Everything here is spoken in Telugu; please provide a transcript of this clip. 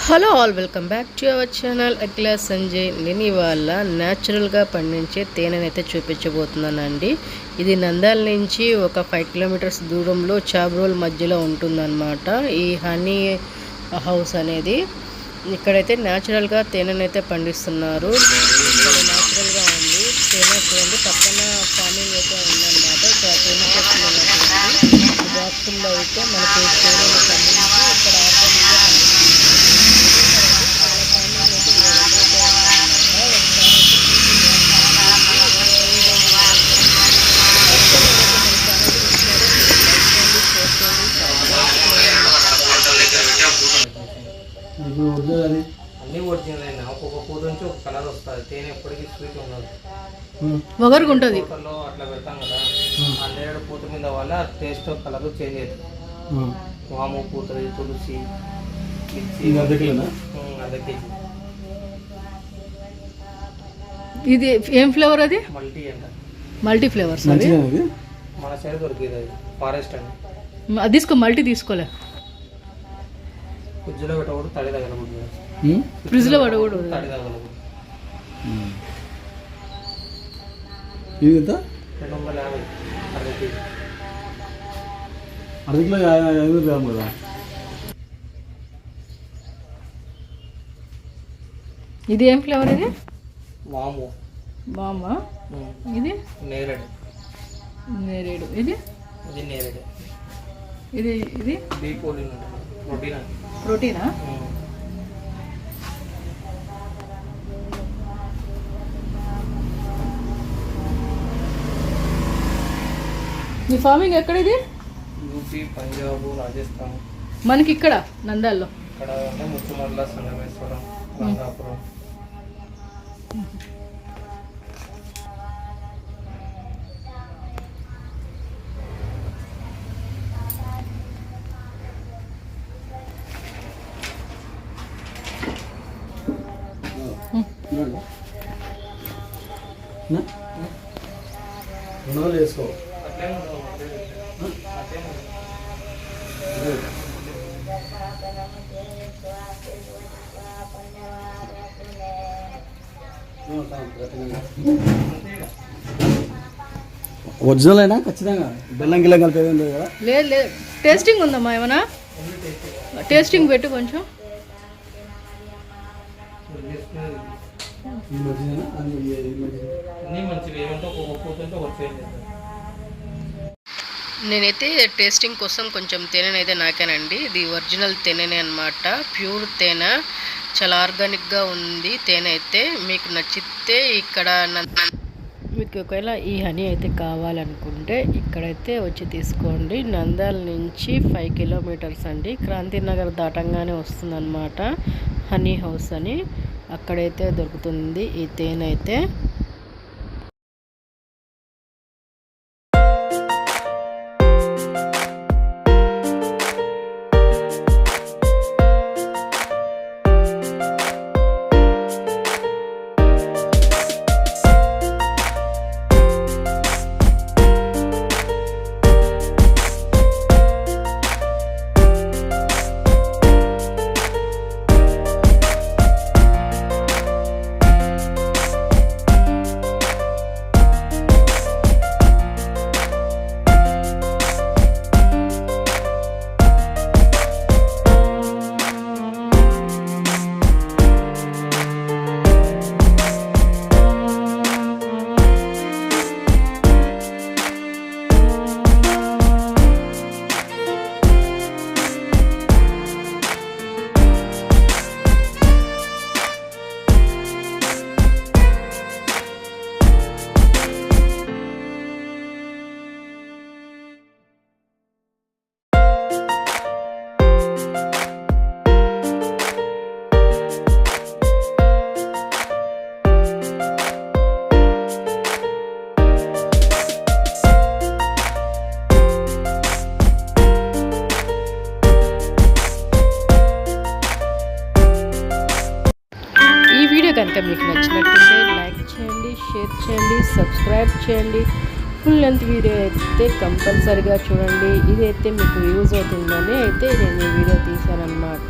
Hello all, welcome back to our channel Akhila Sanjay. నేను ఇవాళ న్యాచురల్గా పండించే తేనెని అయితే చూపించబోతున్నానండి. ఇది నంద్యాల నుంచి ఒక 5 కిలోమీటర్స్ దూరంలో చాబ్రోల్ మధ్యలో ఉంటుందన్నమాట ఈ హనీ హౌస్ అనేది. ఇక్కడైతే న్యాచురల్గా తేనెని అయితే పండిస్తున్నారు. న్యాచురల్గా ఉంది తేనె. చూడండి, పక్కన ఫార్మింగ్ అయితే ఉందన్నమాట. ఇక్కడ తేనె చేస్తున్నటువంటి బాక్సుల్లో అయితే మనకి తేనెని పండించి ఇక్కడ ఆర్గానిక్గా అన్ని ఒరిజినల్ అయినా ఒక్కొక్క పూత నుంచి ఒక కలర్ వస్తుంది. తేనె ఎప్పటికీ స్వీట్ ఉండదు, వగరుగా ఉంటుంది. పూతల్లో అట్లా పెడతాం కదా, ఆ నేరేడు పూత మీద వల్ల టేస్ట్ కలర్ చేంజ్ అవుతుంది. వాము పూత, తులసి, మిర్చి అర్ధ కేజీ. ఇది ఏం ఫ్లేవర్? అది మల్టీ అంట, మల్టీ ఫ్లేవర్స్. అది మన సైడ్ దొరికేది, అది ఫారెస్ట్ అండి. అది తీసుకో, మల్టీ తీసుకోలే. ఫ్రిడ్జ్లో పెట్టకూడదు, తడి తగలకూడదు. ఫ్రిడ్జ్లో పడకూడదు, తడి తగలకూడదు. ఇది ఎంత? 250 అర్ధ కేజీ. అర్ధ కిలో 500 గ్రాములు కదా. ఇది ఏం ఫ్లేవర్? ఇది వాము. బామా. ఇది నేరేడు. నేరేడు. ఇది ఇది నేరేడు. ఇది ఇది ప్రోటీన్. ప్రోటీనా? మీ ఫార్మింగ్ ఎక్కడ? ఇది యూపీ, పంజాబ్, రాజస్థాన్. మనకి ఇక్కడ నంద్యాలలో ఇక్కడ అంటే ముచ్చుమర్ల, సంగమేశ్వరం, రంగాపురం. వేసుకో. ఒరిజినల్ అయినా ఖచ్చితంగా బెల్లం గిల్లం కలిపేది ఉండదు కదా. లేదు లేదు, టేస్టింగ్ ఉందమ్మా. ఏమన్నా టేస్టింగ్ పెట్టు కొంచెం. నేనైతే టేస్టింగ్ కోసం కొంచెం తేనెనైతే నాకానండి. ఇది ఒరిజినల్ తేనెనే అనమాట, ప్యూర్ తేనె. చాలా ఆర్గానిక్గా ఉంది తేనె అయితే. మీకు నచ్చితే ఇక్కడ మీకు ఒకవేళ ఈ హనీ అయితే కావాలనుకుంటే ఇక్కడైతే వచ్చి తీసుకోండి. నంద్యాల నుంచి 5 కిలోమీటర్స్ అండి. క్రాంతినగర్ దాటంగానే వస్తుందన్నమాట హనీ హౌస్ అని. అక్కడైతే దొరుకుతుంది ఈ తేనె అయితే. కనుక మీకు నచ్చినట్లయితే లైక్ చేయండి, షేర్ చేయండి, సబ్స్క్రైబ్ చేయండి. ఫుల్ లెంత్ వీడియో అయితే కంపల్సరీగా చూడండి. ఇదైతే మీకు యూజ్ అవుతుందని అయితే నేను ఈ వీడియో తీశాను అన్నమాట.